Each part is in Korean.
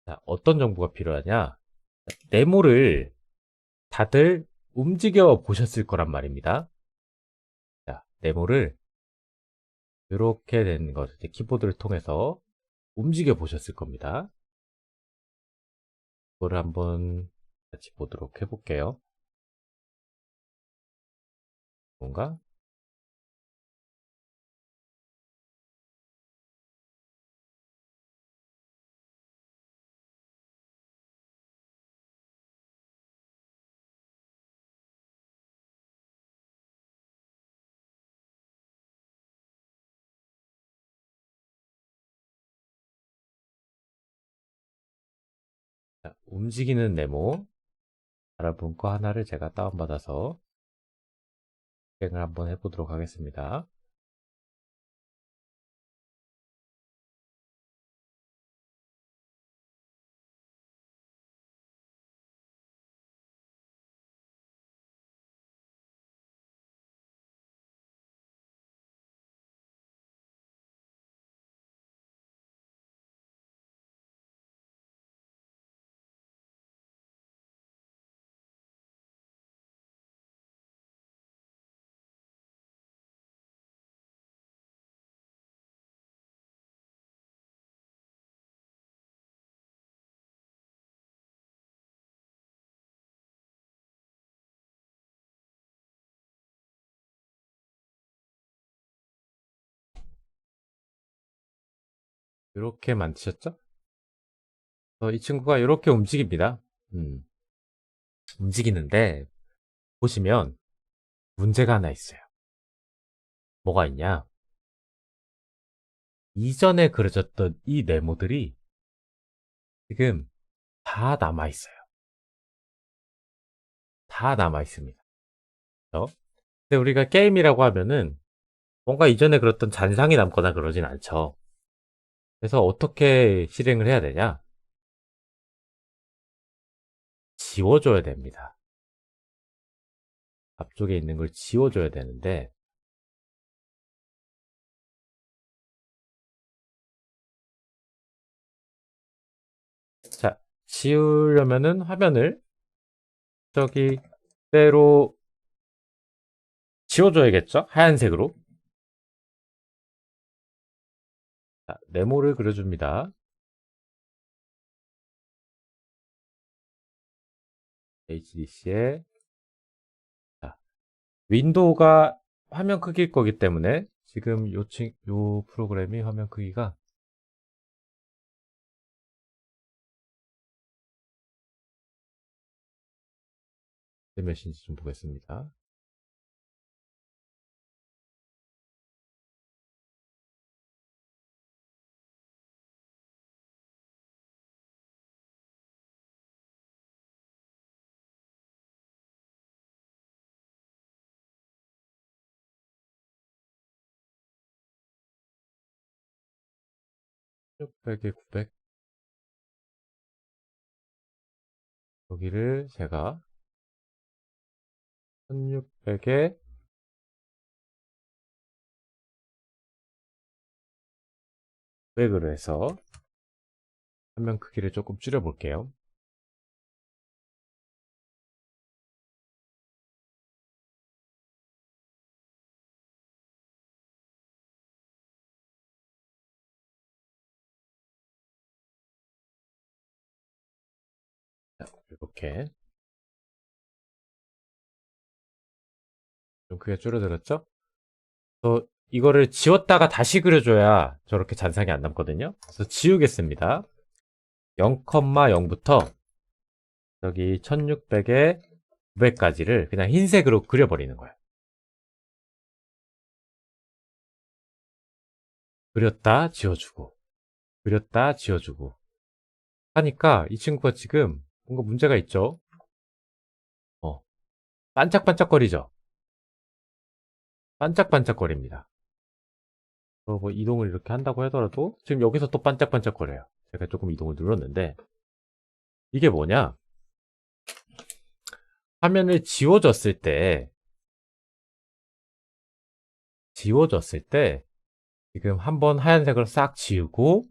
자, 어떤 정보가 필요하냐? 네모를 다들 움직여 보셨을 거란 말입니다. 자, 네모를 이렇게 된 것을 키보드를 통해서 움직여 보셨을 겁니다. 그거를 한번 같이 보도록 해볼게요. 뭔가? 자, 움직이는 네모 여러분 거 하나를 제가 다운받아서 실행을 한번 해보도록 하겠습니다. 이렇게 만드셨죠? 이 친구가 이렇게 움직입니다. 음, 움직이는데 보시면 문제가 하나 있어요. 뭐가 있냐? 이전에 그려졌던 이 네모들이 지금 다 남아 있어요. 다 남아 있습니다. 그렇죠? 근데 우리가 게임이라고 하면은 뭔가 이전에 그렸던 잔상이 남거나 그러진 않죠. 그래서 어떻게 실행을 해야 되냐? 지워줘야 됩니다. 앞쪽에 있는 걸 지워줘야 되는데, 자, 지우려면은 화면을 저기 그대로 지워줘야겠죠? 하얀색으로. 자, 네모를 그려줍니다. HDC에 윈도우가 화면 크기일 거기 때문에 지금 요 프로그램이 화면 크기가 몇인지 좀 보겠습니다. 백 600에 900 여기를 제가 1600에 900으로 해서 화면 크기를 조금 줄여 볼게요. 이렇게 좀 크게 줄어들었죠? 이거를 지웠다가 다시 그려줘야 저렇게 잔상이 안 남거든요. 그래서 지우겠습니다. 0,0부터 여기 1600에 900까지를 그냥 흰색으로 그려버리는 거예요. 그렸다 지워주고 그렸다 지워주고 하니까 이 친구가 지금 뭔가 문제가 있죠. 어, 반짝반짝거리죠. 반짝반짝거립니다. 뭐 이동을 이렇게 한다고 하더라도 지금 여기서 또 반짝반짝거려요. 제가 조금 이동을 눌렀는데 이게 뭐냐? 화면을 지워졌을 때 지금 한번 하얀색을 싹 지우고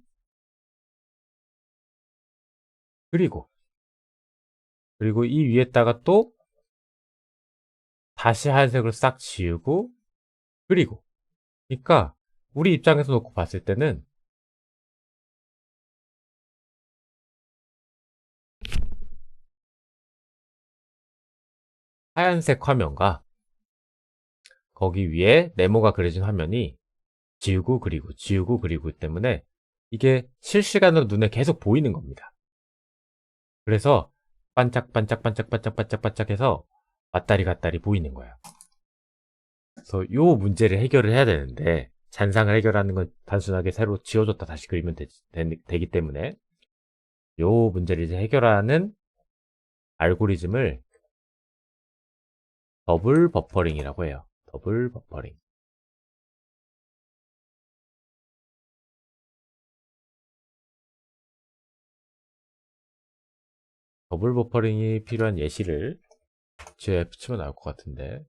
그리고 이 위에다가 또 다시 하얀색으로 싹 지우고 그리고 그러니까 우리 입장에서 놓고 봤을 때는 하얀색 화면과 거기 위에 네모가 그려진 화면이 지우고 그리고 지우고 그리고 때문에 이게 실시간으로 눈에 계속 보이는 겁니다. 그래서 반짝반짝반짝반짝반짝반짝 해서 왔다리 갔다리 보이는 거예요. 그래서 요 문제를 해결을 해야 되는데 잔상을 해결하는 건 단순하게 새로 지워줬다 다시 그리면 되기 때문에 요 문제를 이제 해결하는 알고리즘을 더블 버퍼링이라고 해요. 더블 버퍼링. 더블 버퍼링이 필요한 예시를 제 붙이면 나올 것 같은데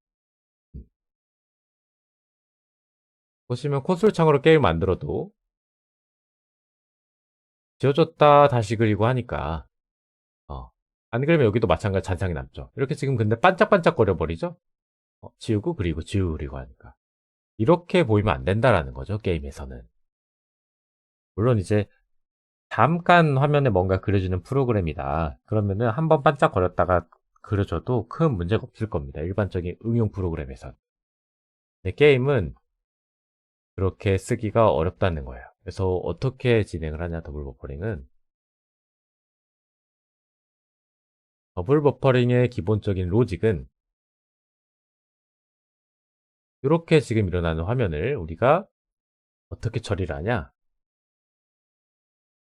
보시면 콘솔 창으로 게임 만들어도 지워졌다 다시 그리고 하니까 안 그러면 여기도 마찬가지 잔상이 남죠. 이렇게 지금 근데 반짝반짝 거려 버리죠. 지우고 그리고 지우고 그리고 하니까 이렇게 보이면 안 된다라는 거죠. 게임에서는. 물론 이제 잠깐 화면에 뭔가 그려지는 프로그램이다. 그러면은 한번 반짝거렸다가 그려줘도 큰 문제가 없을 겁니다. 일반적인 응용 프로그램에선. 근데 게임은 그렇게 쓰기가 어렵다는 거예요. 그래서 어떻게 진행을 하냐, 더블 버퍼링은. 더블 버퍼링의 기본적인 로직은 이렇게 지금 일어나는 화면을 우리가 어떻게 처리를 하냐?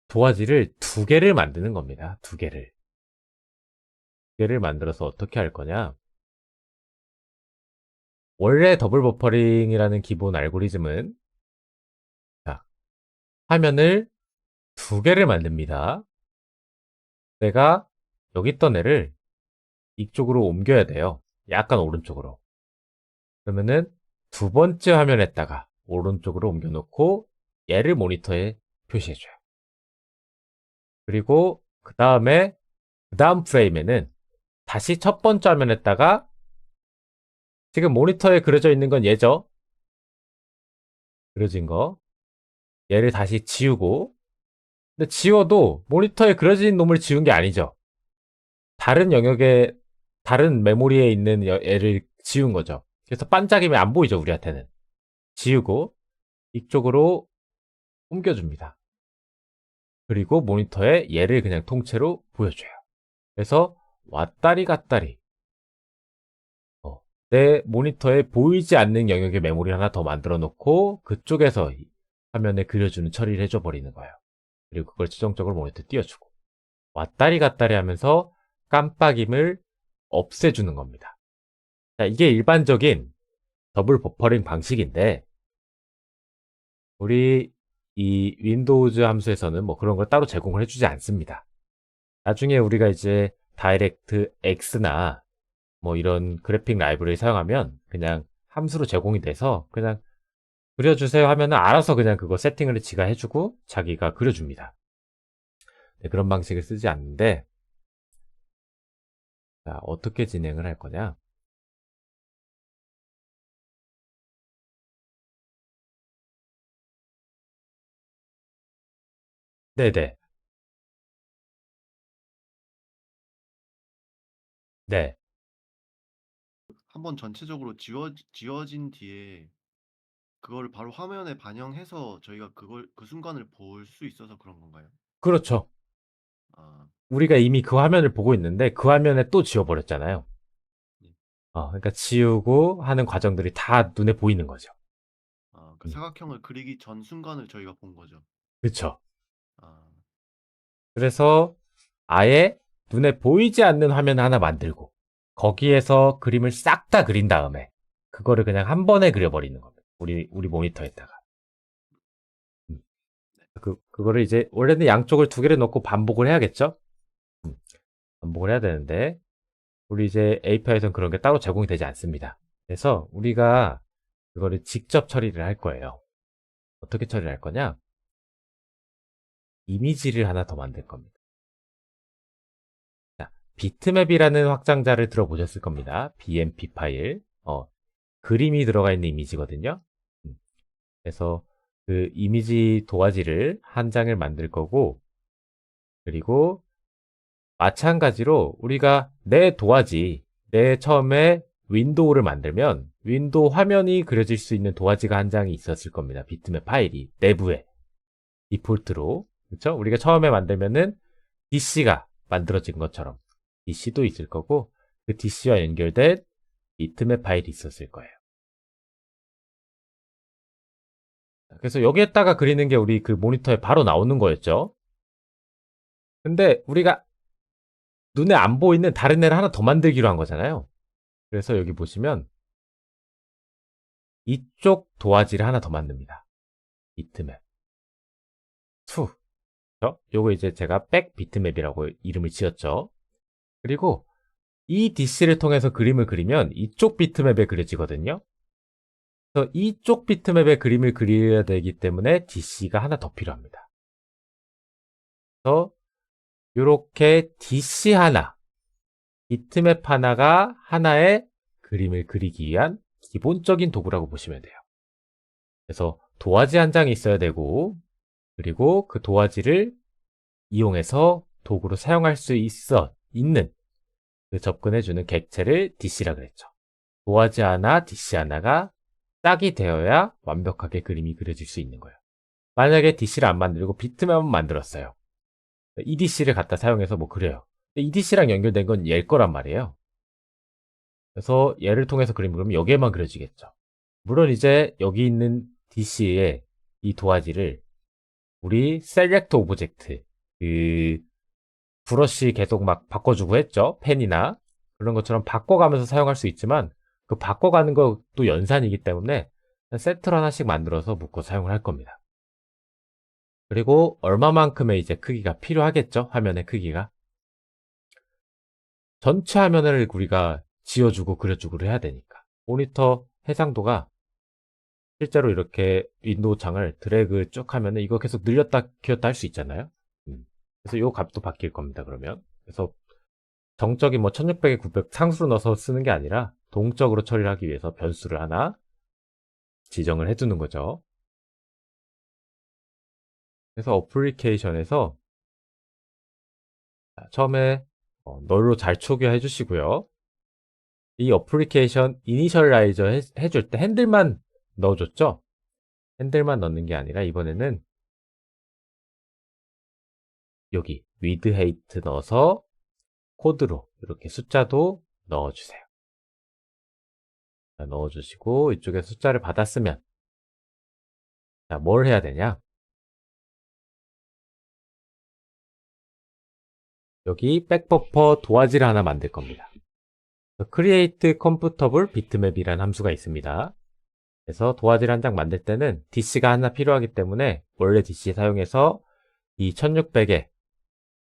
도화지를 두 개를 만드는 겁니다. 두 개를. 두 개를 만들어서 어떻게 할 거냐? 원래 더블 버퍼링이라는 기본 알고리즘은 자, 화면을 두 개를 만듭니다. 내가 여기 있던 애를 이쪽으로 옮겨야 돼요. 약간 오른쪽으로. 그러면은 두 번째 화면에다가 오른쪽으로 옮겨놓고 얘를 모니터에 표시해줘요. 그리고 그 다음 프레임에는 다시 첫 번째 화면에다가 지금 모니터에 그려져 있는 건 얘죠. 그려진 거. 얘를 다시 지우고 근데 지워도 모니터에 그려진 놈을 지운 게 아니죠. 다른 영역에 다른 메모리에 있는 얘를 지운 거죠. 그래서 반짝이면 안 보이죠, 우리한테는. 지우고 이쪽으로 옮겨줍니다. 그리고 모니터에 얘를 그냥 통째로 보여줘요. 그래서 왔다리 갔다리 내 모니터에 보이지 않는 영역의 메모리 하나 더 만들어 놓고 그쪽에서 화면에 그려주는 처리를 해줘 버리는 거예요. 그리고 그걸 지정적으로 모니터에 띄워주고 왔다리 갔다리 하면서 깜빡임을 없애주는 겁니다. 자, 이게 일반적인 더블 버퍼링 방식인데 우리 이 윈도우즈 함수에서는 뭐 그런 걸 따로 제공을 해주지 않습니다. 나중에 우리가 이제 다이렉트 X나 뭐 이런 그래픽 라이브러리 사용하면 그냥 함수로 제공이 돼서 그냥 그려주세요 하면은 알아서 그냥 그거 세팅을 지가 해주고 자기가 그려줍니다. 네, 그런 방식을 쓰지 않는데 자, 어떻게 진행을 할 거냐? 네네. 네. 한번 전체적으로 지워진 뒤에 그걸 바로 화면에 반영해서 저희가 그걸 그 순간을 볼 수 있어서 그런 건가요? 그렇죠. 아, 우리가 이미 그 화면을 보고 있는데 그 화면에 또 지워버렸잖아요. 네. 그러니까 지우고 하는 과정들이 다 눈에 보이는 거죠. 그 음, 사각형을 그리기 전 순간을 저희가 본 거죠. 그렇죠. 아, 그래서 아예 눈에 보이지 않는 화면 하나 만들고 거기에서 그림을 싹 다 그린 다음에 그거를 그냥 한 번에 그려버리는 겁니다. 우리 모니터에다가. 음, 그거를 이제 원래는 양쪽을 두 개를 넣고 반복을 해야겠죠? 음, 반복을 해야 되는데 우리 이제 API에서는 그런 게 따로 제공이 되지 않습니다. 그래서 우리가 그거를 직접 처리를 할 거예요. 어떻게 처리를 할 거냐? 이미지를 하나 더 만들 겁니다. 비트맵이라는 확장자를 들어보셨을 겁니다. BMP 파일. 그림이 들어가 있는 이미지거든요. 그래서 그 이미지 도화지를 한 장을 만들 거고, 그리고 마찬가지로 우리가 내 도화지, 내 처음에 윈도우를 만들면 윈도우 화면이 그려질 수 있는 도화지가 한 장이 있었을 겁니다. 비트맵 파일이 내부에 디폴트로. 그렇죠? 우리가 처음에 만들면은 DC가 만들어진 것처럼 DC도 있을 거고, 그 DC와 연결된 비트맵 파일이 있었을 거예요. 그래서 여기에다가 그리는 게 우리 그 모니터에 바로 나오는 거였죠. 근데 우리가 눈에 안 보이는 다른 애를 하나 더 만들기로 한 거잖아요. 그래서 여기 보시면 이쪽 도화지를 하나 더 만듭니다. 비트맵 2. 요거 이제 제가 백 비트맵이라고 이름을 지었죠. 그리고 이 DC를 통해서 그림을 그리면 이쪽 비트맵에 그려지거든요. 그래서 이쪽 비트맵에 그림을 그려야 되기 때문에 DC가 하나 더 필요합니다. 그래서 이렇게 DC 하나, 비트맵 하나가 하나의 그림을 그리기 위한 기본적인 도구라고 보시면 돼요. 그래서 도화지 한 장이 있어야 되고, 그리고 그 도화지를 이용해서 도구로 사용할 수 있는 그 접근해주는 객체를 DC라 그랬죠. 도화지 하나, DC 하나가 짝이 되어야 완벽하게 그림이 그려질 수 있는 거예요. 만약에 DC를 안 만들고 비트맵만 만들었어요. EDC를 갖다 사용해서 뭐 그려요. EDC랑 연결된 건 얘일 거란 말이에요. 그래서 얘를 통해서 그림을 그리면 여기에만 그려지겠죠. 물론 이제 여기 있는 DC의 이 도화지를 우리 셀렉트 오브젝트, 그 브러쉬 계속 막 바꿔주고 했죠. 펜이나 그런 것처럼 바꿔가면서 사용할 수 있지만, 그 바꿔가는 것도 연산이기 때문에 세트를 하나씩 만들어서 묶어 사용을 할 겁니다. 그리고 얼마만큼의 이제 크기가 필요하겠죠. 화면의 크기가. 전체 화면을 우리가 지어주고 그려주고 해야 되니까. 모니터 해상도가 실제로 이렇게 윈도우 창을 드래그 쭉 하면은 이거 계속 늘렸다 키웠다 할 수 있잖아요. 그래서 이 값도 바뀔 겁니다. 그러면. 그래서 정적인 뭐 1600에 900 상수로 넣어서 쓰는 게 아니라 동적으로 처리를 하기 위해서 변수를 하나 지정을 해두는 거죠. 그래서 어플리케이션에서 처음에 널로 잘 초기화해 주시고요. 이 어플리케이션 이니셜라이저 해줄 때 핸들만 넣어줬죠? 핸들만 넣는 게 아니라 이번에는 여기 with height 넣어서 코드로 이렇게 숫자도 넣어주세요. 자, 넣어주시고 이쪽에 숫자를 받았으면 자, 뭘 해야 되냐? 여기 백버퍼 도화지를 하나 만들 겁니다. create computable bitmap이라는 함수가 있습니다. 그래서 도화지를 한 장 만들 때는 DC가 하나 필요하기 때문에 원래 DC 사용해서 이 1600에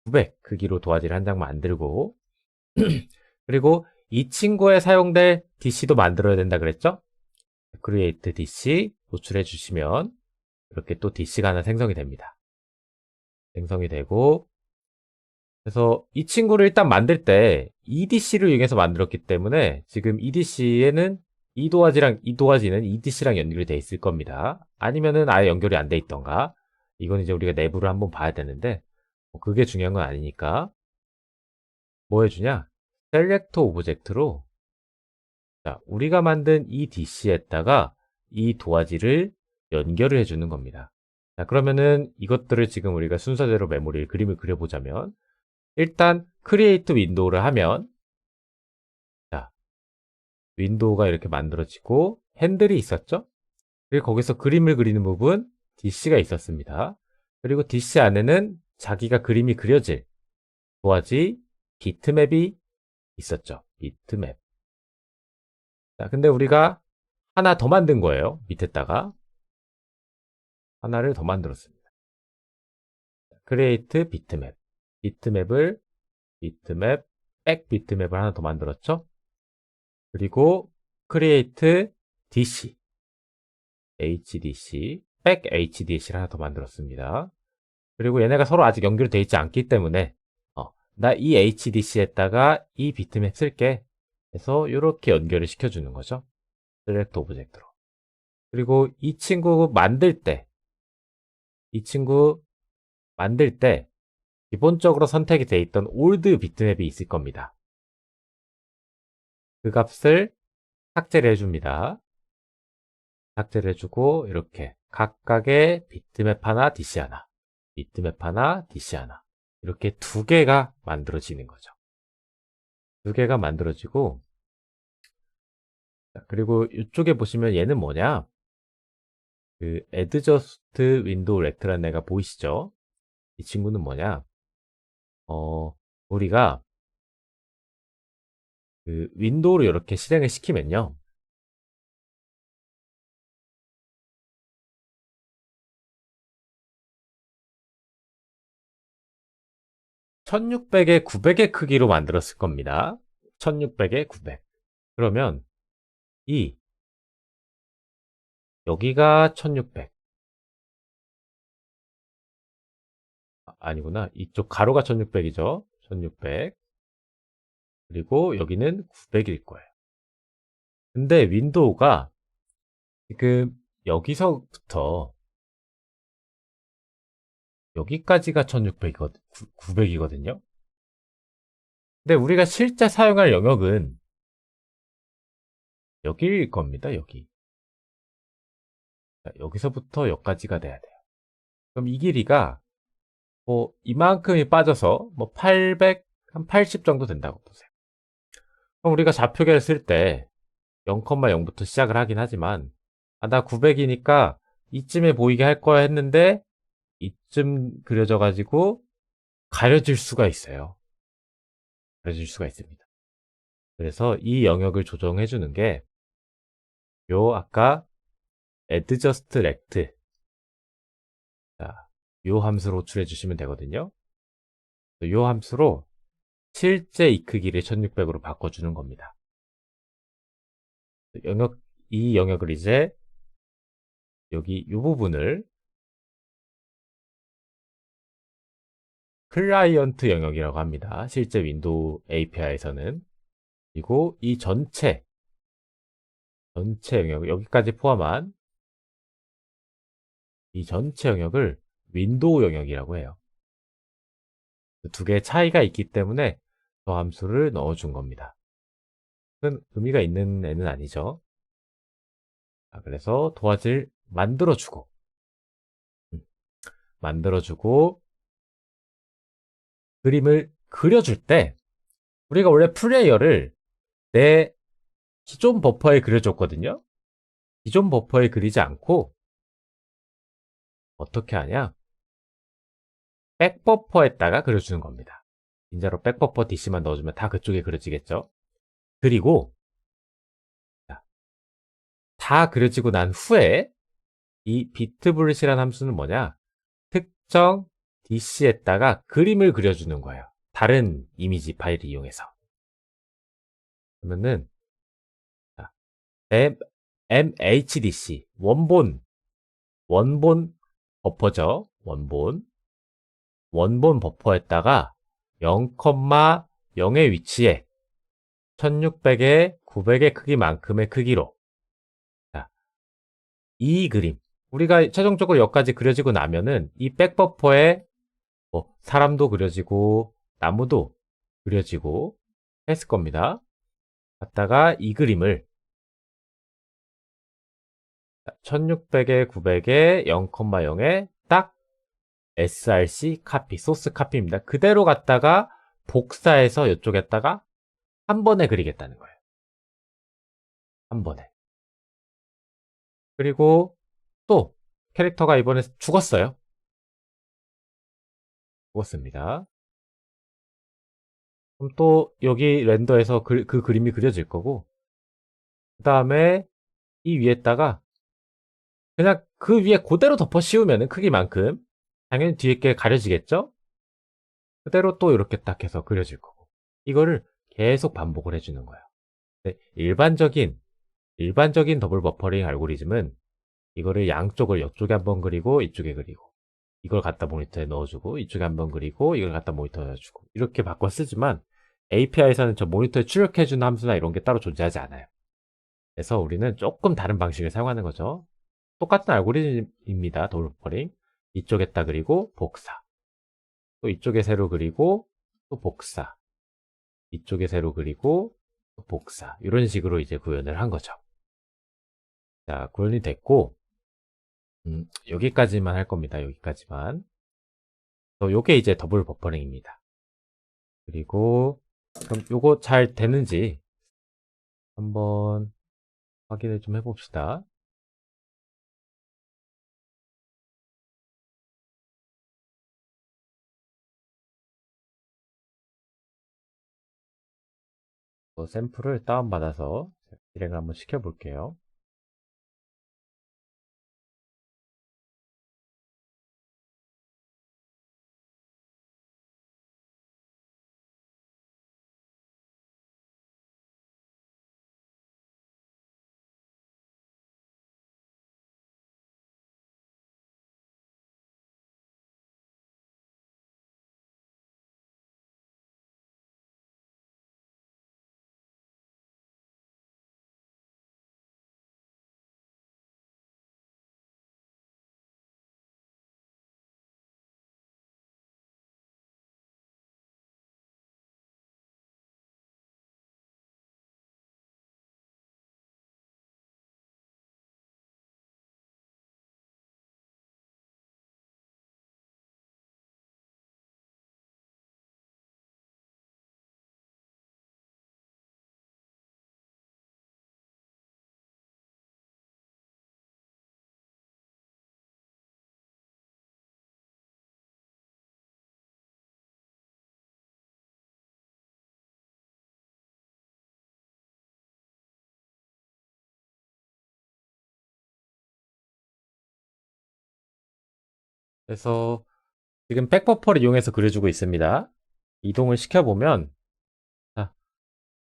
900 크기로 도화지를 한 장 만들고 그리고 이 친구에 사용될 DC도 만들어야 된다 그랬죠? create DC 노출해 주시면 이렇게 또 DC가 하나 생성이 됩니다. 생성이 되고, 그래서 이 친구를 일단 만들 때 EDC를 이용해서 만들었기 때문에 지금 EDC에는 이 도화지는 EDC랑 연결이 돼 있을 겁니다. 아니면은 아예 연결이 안 돼 있던가. 이건 이제 우리가 내부를 한번 봐야 되는데 그게 중요한 건 아니니까 뭐 해주냐? 셀렉터 오브젝트로 자, 우리가 만든 이 DC에다가 이 도화지를 연결을 해주는 겁니다. 자, 그러면은 이것들을 지금 우리가 순서대로 메모리를 그림을 그려보자면 일단 크리에이트 윈도우를 하면 자, 윈도우가 이렇게 만들어지고 핸들이 있었죠? 그리고 거기서 그림을 그리는 부분 DC가 있었습니다. 그리고 DC 안에는 자기가 그림이 그려질 도화지 비트맵이 있었죠. 비트맵. 자, 근데 우리가 하나 더 만든 거예요. 밑에다가 하나를 더 만들었습니다. create 비트맵. 백 비트맵을 하나 더 만들었죠. 그리고 create DC, HDC, 백 HDC를 하나 더 만들었습니다. 그리고 얘네가 서로 아직 연결되어 있지 않기 때문에 나 이 HDC에다가 이 비트맵 쓸게 해서 이렇게 연결을 시켜주는 거죠. 셀렉트 오브젝트로. 그리고 이 친구 만들 때 기본적으로 선택이 돼 있던 올드 비트맵이 있을 겁니다. 그 값을 삭제를 해줍니다. 삭제를 해주고 이렇게 각각의 비트맵 하나, DC 하나, 비트맵 하나, DC 하나 이렇게 두 개가 만들어지는 거죠. 두 개가 만들어지고 그리고 이쪽에 보시면 얘는 뭐냐? 그 Adjust Window Rect라는 애가 보이시죠? 이 친구는 뭐냐? 우리가 그 윈도우로 이렇게 실행을 시키면요. 1600에 900의 크기로 만들었을 겁니다. 1600에 900. 그러면 여기가 1600. 아니구나. 이쪽 가로가 1600이죠. 1600. 그리고 여기는 900일 거예요. 근데 윈도우가 지금 여기서부터 여기까지가 1600이거든, 900이거든요. 근데 우리가 실제 사용할 영역은 여기일 겁니다. 여기. 여기서부터 여기까지가 돼야 돼요. 그럼 이 길이가 뭐 이만큼이 빠져서 뭐 800, 한 80 정도 된다고 보세요. 그럼 우리가 좌표계를 쓸 때 0,0부터 시작을 하긴 하지만 나 900이니까 이쯤에 보이게 할 거야 했는데 이쯤 그려져 가지고 가려질 수가 있어요. 가려질 수가 있습니다. 그래서 이 영역을 조정해 주는 게 요 아까 adjust rect 요 함수로 호출해 주시면 되거든요. 요 함수로 실제 이 크기를 1600으로 바꿔주는 겁니다. 이 영역을 이제 여기 이 부분을 클라이언트 영역이라고 합니다. 실제 윈도우 API에서는. 그리고 이 전체 영역, 여기까지 포함한 이 전체 영역을 윈도우 영역이라고 해요. 두 개의 차이가 있기 때문에 저 함수를 넣어준 겁니다. 큰 의미가 있는 애는 아니죠. 그래서 도화지를 만들어주고 그림을 그려줄 때 우리가 원래 플레이어를 내 기존 버퍼에 그려줬거든요. 기존 버퍼에 그리지 않고 어떻게 하냐? 백버퍼에다가 그려주는 겁니다. 진짜로 백버퍼 DC만 넣어주면 다 그쪽에 그려지겠죠. 그리고 다 그려지고 난 후에 이 비트블릿이라는 함수는 뭐냐? 특정 DC에다가 그림을 그려주는 거예요. 다른 이미지 파일을 이용해서. 그러면은 MHDC 원본 버퍼죠. 원본 버퍼에다가 0,0의 위치에 1600에 900의 크기만큼의 크기로 이 그림 우리가 최종적으로 여기까지 그려지고 나면은 이 백버퍼에 뭐 사람도 그려지고 나무도 그려지고 했을 겁니다. 갖다가 이 그림을 1600에 900에 0,0에 딱 src 카피, 소스 카피입니다. 그대로 갖다가 복사해서 이쪽에다가 한 번에 그리겠다는 거예요. 한 번에. 그리고 또 캐릭터가 이번에 죽었어요. 죽었습니다. 그럼 또 여기 렌더에서 그 그림이 그려질 거고 그 다음에 이 위에다가 그냥 그 위에 그대로 덮어 씌우면 크기만큼 당연히 뒤에 게 가려지겠죠? 그대로 또 이렇게 딱 해서 그려질 거고 이거를 계속 반복을 해주는 거예요. 일반적인 더블 버퍼링 알고리즘은 이거를 양쪽을 이쪽에 한번 그리고 이쪽에 그리고 이걸 갖다 모니터에 넣어주고 이쪽에 한번 그리고 이걸 갖다 모니터에 넣어주고 이렇게 바꿔 쓰지만 API에서는 저 모니터에 출력해주는 함수나 이런 게 따로 존재하지 않아요. 그래서 우리는 조금 다른 방식을 사용하는 거죠. 똑같은 알고리즘입니다. 더블 버퍼링. 이쪽에다 그리고 복사. 또 이쪽에 세로 그리고 또 복사. 이쪽에 세로 그리고 또 복사. 이런 식으로 이제 구현을 한 거죠. 자, 구현이 됐고 여기까지만 할 겁니다. 여기까지만. 요게 이제 더블 버퍼링입니다. 그리고 그럼 요거 잘 되는지 한번 확인을 좀 해봅시다. 샘플을 다운받아서 실행을 한번 시켜볼게요. 그래서 지금 백버퍼를 이용해서 그려주고 있습니다. 이동을 시켜보면 자,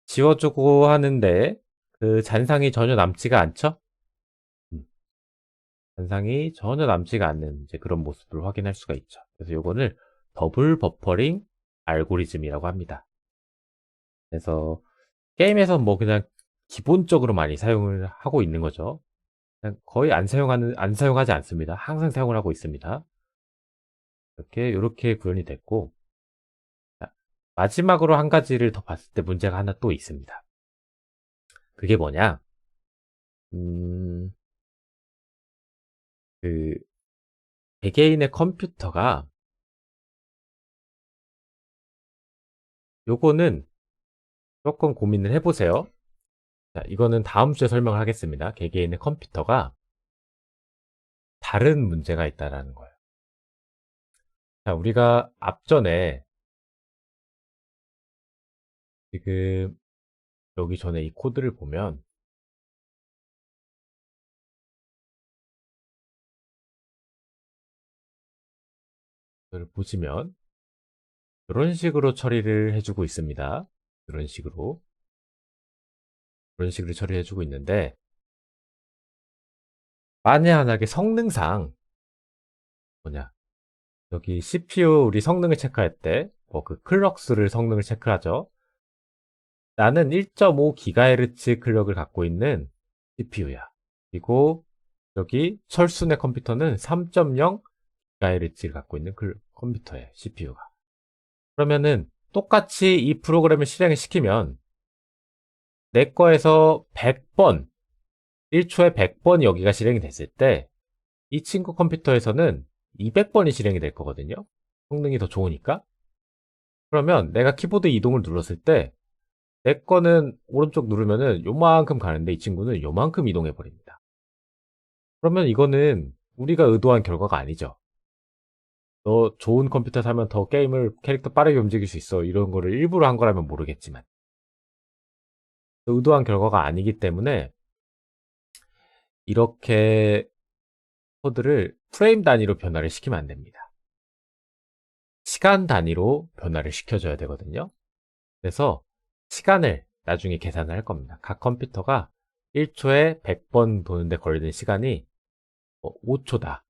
지워주고 하는데 그 잔상이 전혀 남지가 않죠? 잔상이 전혀 남지가 않는 이제 그런 모습을 확인할 수가 있죠. 그래서 요거를 더블 버퍼링 알고리즘이라고 합니다. 그래서 게임에서 뭐 그냥 기본적으로 많이 사용을 하고 있는 거죠. 그냥 거의 안 사용하지 않습니다. 항상 사용을 하고 있습니다. 이렇게 구현이 됐고, 자, 마지막으로 한 가지를 더 봤을 때 문제가 하나 또 있습니다. 그게 뭐냐? 그 개개인의 컴퓨터가 요거는 조금 고민을 해보세요. 자, 이거는 다음 주에 설명을 하겠습니다. 개개인의 컴퓨터가 다른 문제가 있다라는 거예요. 자, 우리가 앞전에 지금 여기 전에 이 코드를 보면 이걸 보시면 이런 식으로 처리를 해주고 있습니다. 이런 식으로 처리해주고 있는데 만약에 성능상 뭐냐 여기 CPU 우리 성능을 체크할 때 뭐 그 클럭수를 성능을 체크하죠. 나는 1.5GHz 클럭을 갖고 있는 CPU야. 그리고 여기 철순의 컴퓨터는 3.0GHz를 갖고 있는 컴퓨터예요. CPU가. 그러면은 똑같이 이 프로그램을 실행을 시키면 내 거에서 100번 1초에 100번이 여기가 실행이 됐을 때 이 친구 컴퓨터에서는 200번이 실행이 될 거거든요. 성능이 더 좋으니까. 그러면 내가 키보드 이동을 눌렀을 때 내 거는 오른쪽 누르면은 요만큼 가는데 이 친구는 요만큼 이동해 버립니다. 그러면 이거는 우리가 의도한 결과가 아니죠. 너 좋은 컴퓨터 사면 더 게임을 캐릭터 빠르게 움직일 수 있어. 이런 거를 일부러 한 거라면 모르겠지만 의도한 결과가 아니기 때문에 이렇게 코드를 프레임 단위로 변화를 시키면 안 됩니다. 시간 단위로 변화를 시켜줘야 되거든요. 그래서 시간을 나중에 계산을 할 겁니다. 각 컴퓨터가 1초에 100번 도는데 걸리는 시간이 5초다.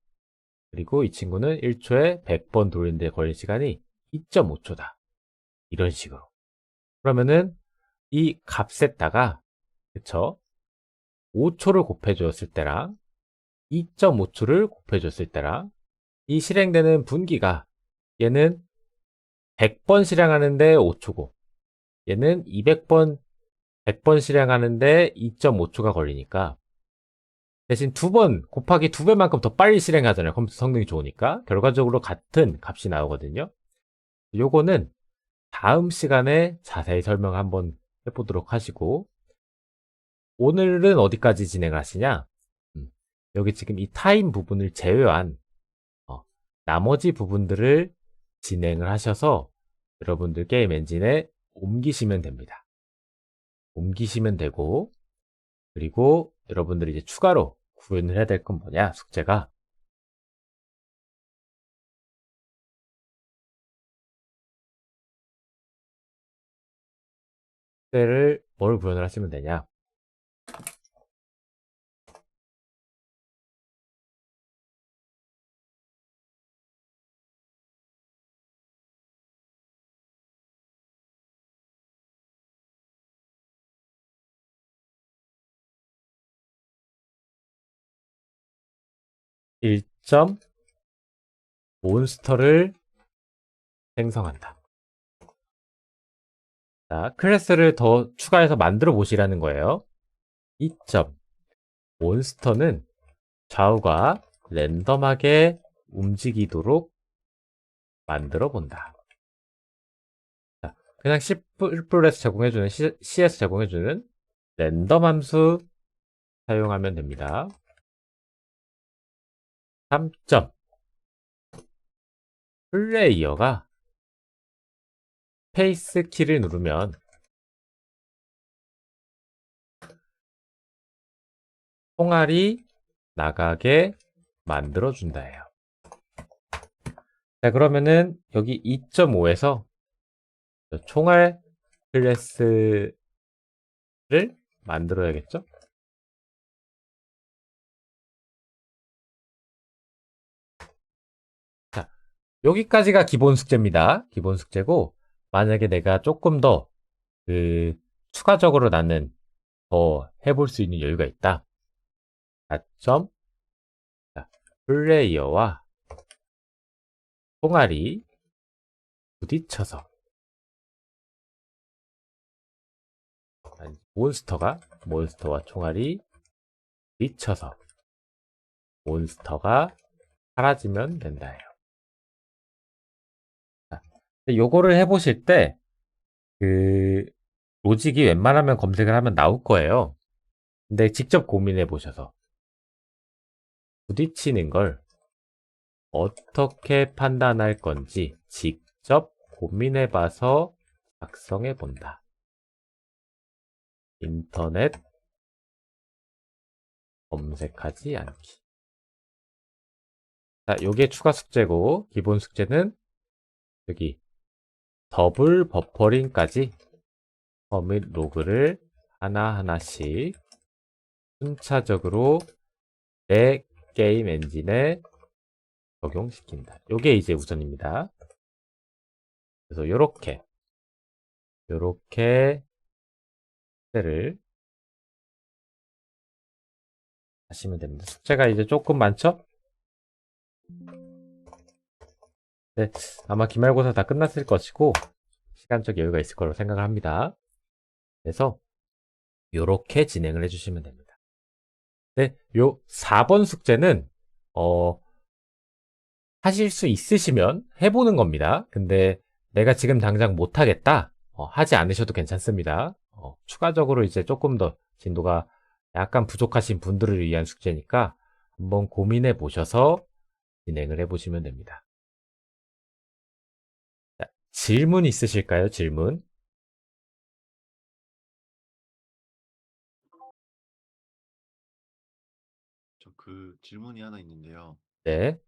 그리고 이 친구는 1초에 100번 돌리는데 걸린 시간이 2.5초다. 이런 식으로. 그러면은 이 값에다가 그쵸? 5초를 곱해주었을 때랑 2.5초를 곱해줬을 때랑 이 실행되는 분기가 얘는 100번 실행하는데 5초고 얘는 200번 100번 실행하는데 2.5초가 걸리니까 대신 2번 곱하기 2배만큼 더 빨리 실행하잖아요. 컴퓨터 성능이 좋으니까 결과적으로 같은 값이 나오거든요. 요거는 다음 시간에 자세히 설명 한번 해보도록 하시고 오늘은 어디까지 진행을 하시냐? 여기 지금 이 타임 부분을 제외한 어, 나머지 부분들을 진행을 하셔서 여러분들 게임 엔진에 옮기시면 됩니다. 옮기시면 되고 그리고 여러분들이 이제 추가로 구현을 해야 될 건 뭐냐? 숙제가 숙제를 뭘 구현을 하시면 되냐? 1점 몬스터를 생성한다. 자, 클래스를 더 추가해서 만들어 보시라는 거예요. 2점 몬스터는 좌우가 랜덤하게 움직이도록 만들어 본다. 자, 그냥 C++에서 제공해주는 C에서 제공해주는 랜덤 함수 사용하면 됩니다. 3점 플레이어가 스페이스 키를 누르면 총알이 나가게 만들어 준다예요. 자, 그러면은 여기 2.5에서 총알 클래스를 만들어야겠죠? 자, 여기까지가 기본 숙제입니다. 기본 숙제고, 만약에 내가 조금 더, 추가적으로 나는 더 해볼 수 있는 여유가 있다. 4점, 자, 플레이어와 총알이 부딪혀서, 아니, 몬스터와 총알이 부딪혀서, 몬스터가 사라지면 된다예요. 자, 요거를 해보실 때, 그, 로직이 웬만하면 검색을 하면 나올 거예요. 근데 직접 고민해 보셔서 부딪히는 걸 어떻게 판단할 건지 직접 고민해 봐서 작성해 본다. 인터넷 검색하지 않기. 자, 요게 추가 숙제고 기본 숙제는 여기 더블 버퍼링까지 커밋 로그를 하나하나씩 순차적으로 내 게임 엔진에 적용시킨다. 요게 이제 우선입니다. 그래서 요렇게 숙제를 하시면 됩니다. 숙제가 이제 조금 많죠? 네, 아마 기말고사 다 끝났을 것이고 시간적 여유가 있을 거라고 생각을 합니다. 그래서 요렇게 진행을 해주시면 됩니다. 네, 요 4번 숙제는 하실 수 있으시면 해보는 겁니다. 근데 내가 지금 당장 못하겠다 하지 않으셔도 괜찮습니다. 추가적으로 이제 조금 더 진도가 약간 부족하신 분들을 위한 숙제니까 한번 고민해 보셔서 진행을 해보시면 됩니다. 자, 질문 있으실까요? 질문. 저 그 질문이 하나 있는데요. 네.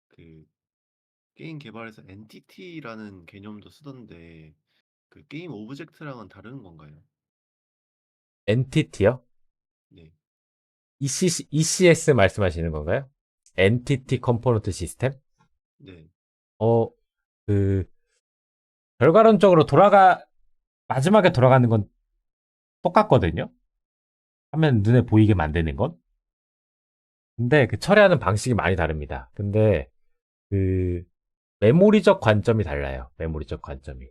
그 게임 개발에서 엔티티라는 개념도 쓰던데 그 게임 오브젝트랑은 다른 건가요? 엔티티요? 네. ECS 말씀하시는 건가요? 엔티티 컴포넌트 시스템? 네. 어, 그, 결과론적으로 마지막에 돌아가는 건 똑같거든요? 화면 눈에 보이게 만드는 건? 근데 그 처리하는 방식이 많이 다릅니다. 근데 그, 메모리적 관점이 달라요. 메모리적 관점이.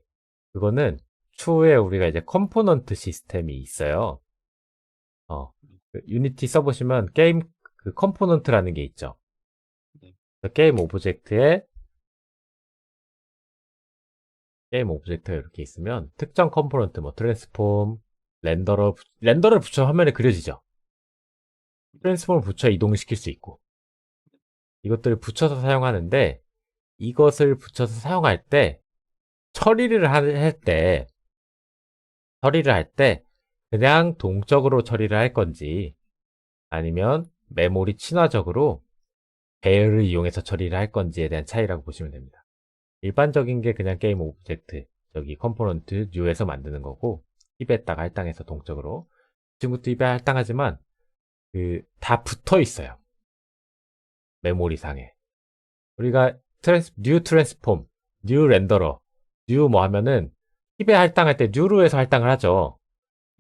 그거는 추후에 우리가 이제 컴포넌트 시스템이 있어요. 유니티 써보시면 게임 그 컴포넌트라는 게 있죠. 네. 게임 오브젝트에 게임 오브젝트가 이렇게 있으면 특정 컴포넌트 뭐 트랜스폼, 렌더를 붙여 화면에 그려지죠. 트랜스폼을 붙여 이동시킬 수 있고 이것들을 붙여서 사용하는데 이것을 붙여서 사용할 때 처리를 할 때 그냥 동적으로 처리를 할 건지 아니면 메모리 친화적으로 배열을 이용해서 처리를 할 건지에 대한 차이라고 보시면 됩니다. 일반적인 게 그냥 게임 오브젝트, 저기 컴포넌트 뉴에서 만드는 거고 입에다가 할당해서 동적으로 이 친구도 입에 할당하지만 다 붙어 있어요. 메모리상에. 우리가 뉴 트랜스폼, 뉴 렌더러, 뉴 뭐 하면은 입에 할당할 때 뉴로 해서 할당을 하죠.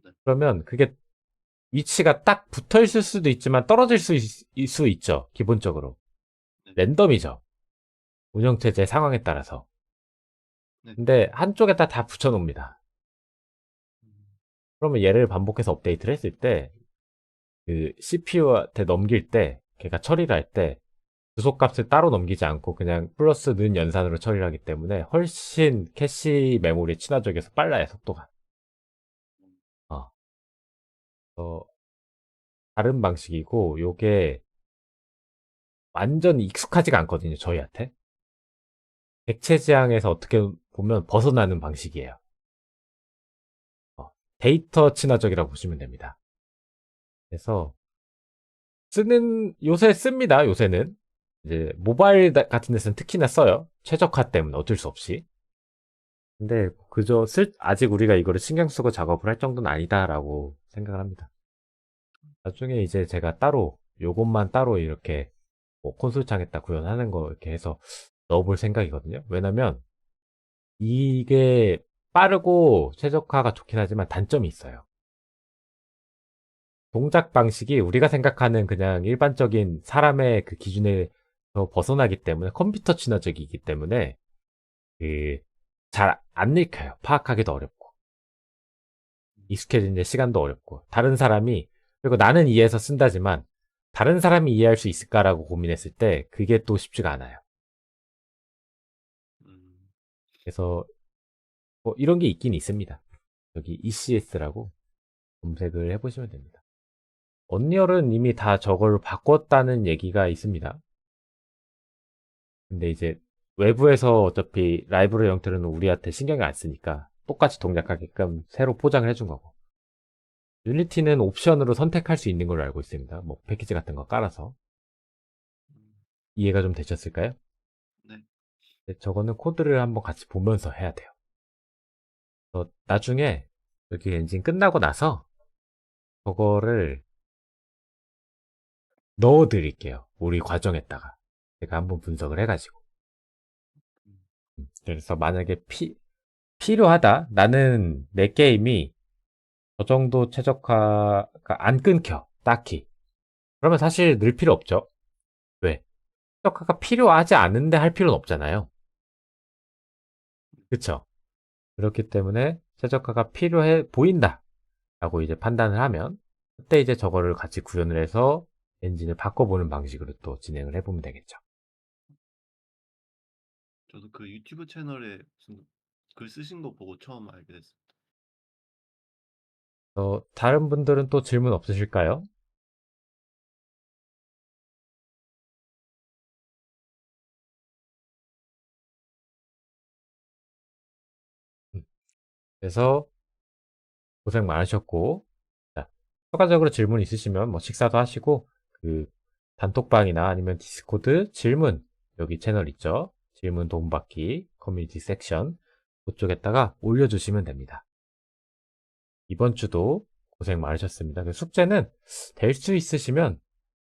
네. 그러면 그게 위치가 딱 붙어 있을 수도 있지만 떨어질 수 있죠. 기본적으로. 네. 랜덤이죠. 운영체제 상황에 따라서. 네. 근데 한쪽에다 다 붙여놓습니다. 그러면 얘를 반복해서 업데이트를 했을 때 CPU한테 넘길 때 걔가 처리를 할 때 주소값을 따로 넘기지 않고 그냥 플러스 는 연산으로 처리를 하기 때문에 훨씬 캐시 메모리에 친화적이어서 빨라요, 속도가. 어. 어, 다른 방식이고 요게 완전 익숙하지가 않거든요, 저희한테. 객체 지향에서 어떻게 보면 벗어나는 방식이에요. 데이터 친화적이라고 보시면 됩니다. 그래서 요새 씁니다, 요새는. 이제 모바일 같은 데서는 특히나 써요. 최적화 때문에 어쩔 수 없이. 근데 아직 우리가 이거를 신경 쓰고 작업을 할 정도는 아니다라고 생각을 합니다. 나중에 이제 제가 요것만 따로 이렇게 뭐 콘솔창에다 구현하는 거 이렇게 해서 넣어볼 생각이거든요. 왜냐면 이게 빠르고 최적화가 좋긴 하지만 단점이 있어요. 동작 방식이 우리가 생각하는 그냥 일반적인 사람의 그 기준에서 벗어나기 때문에 컴퓨터 친화적이기 때문에 잘 안 읽혀요. 파악하기도 어렵고 익숙해지는 시간도 어렵고 그리고 나는 이해해서 쓴다지만 다른 사람이 이해할 수 있을까라고 고민했을 때 그게 또 쉽지가 않아요. 음. 그래서 뭐 이런 게 있긴 있습니다. 여기 ECS라고 검색을 해보시면 됩니다. 언리얼은 이미 다 저걸 바꿨다는 얘기가 있습니다. 근데 이제 외부에서 어차피 라이브러리 형태로는 우리한테 신경이 안 쓰니까 똑같이 동작하게끔 새로 포장을 해준 거고 유니티는 옵션으로 선택할 수 있는 걸로 알고 있습니다. 뭐 패키지 같은 거 깔아서 이해가 좀 되셨을까요? 네. 저거는 코드를 한번 같이 보면서 해야 돼요. 나중에 여기 엔진 끝나고 나서 저거를 넣어 드릴게요. 우리 과정에다가 제가 한번 분석을 해가지고 그래서 만약에 필요하다. 나는 내 게임이 저 정도 최적화가 안 끊겨. 딱히. 그러면 사실 늘 필요 없죠. 왜? 최적화가 필요하지 않은데 할 필요는 없잖아요. 그쵸? 그렇기 때문에 최적화가 필요해 보인다. 라고 이제 판단을 하면 그때 이제 저거를 같이 구현을 해서 엔진을 바꿔보는 방식으로 또 진행을 해보면 되겠죠. 저도 그 유튜브 채널에 무슨 글 쓰신 거 보고 처음 알게 됐어요. 다른 분들은 또 질문 없으실까요? 음, 그래서 고생 많으셨고, 자, 추가적으로 질문 있으시면 뭐 식사도 하시고, 단톡방이나 아니면 디스코드 질문, 여기 채널 있죠? 질문 도움받기 커뮤니티 섹션, 그쪽에다가 올려주시면 됩니다. 이번 주도 고생 많으셨습니다. 숙제는 될 수 있으시면,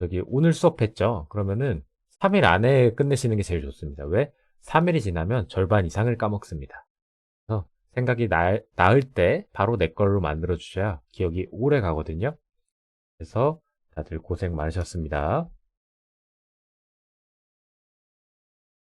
여기 오늘 수업했죠? 그러면은 3일 안에 끝내시는 게 제일 좋습니다. 왜? 3일이 지나면 절반 이상을 까먹습니다. 그래서 생각이 나을 때 바로 내 걸로 만들어 주셔야 기억이 오래 가거든요. 그래서 다들 고생 많으셨습니다.